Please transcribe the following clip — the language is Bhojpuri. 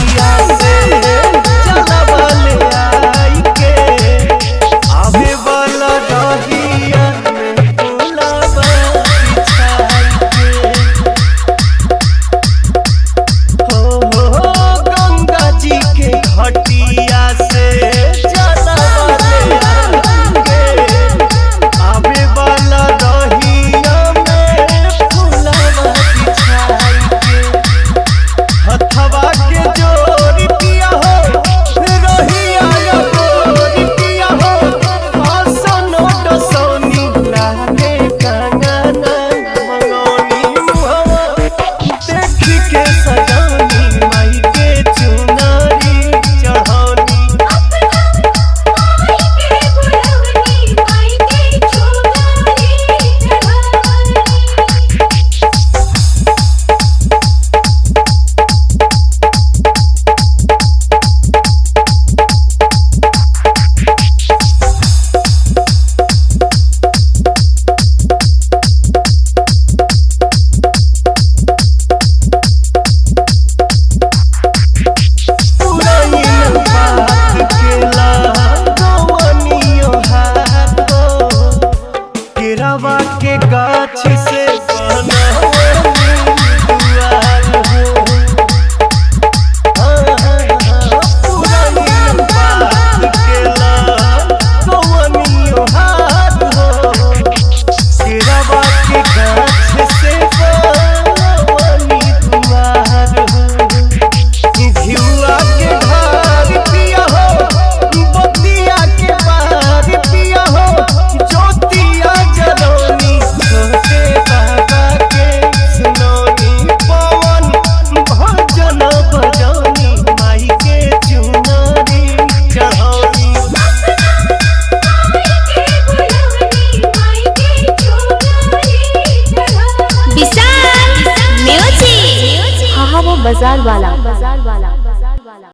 घटिया से चलवा ले आई के आवे वाला रहिया में फुलवा बिछाई के हो गंगा जी के घटिया से चलवा ले आई के आवे वाला रहिया में फुलवा बिछाई के हथवा के जोरी पिया हो रहिया या गोरी पिया हो आसनो डसोनी लागे कंगना मंगोनी मुहवा देखी के सजौनी माई के चुनरी चढ़ौनी केरावा के गाछ से दुआर हो पुरानी बात केला कवनियो हाथ हो केरावा के गाछ से बनवनी दुआर हो घिउआ के धार पिया हो बतिया के पार पिया हो ज्योतिया जलौनी छोटे बाबा के सुनौनी पवन भजन बजौनी माई के चुनरी चढ़ौनी विशाल म्यूजिक। हाँ वो बाजार वाला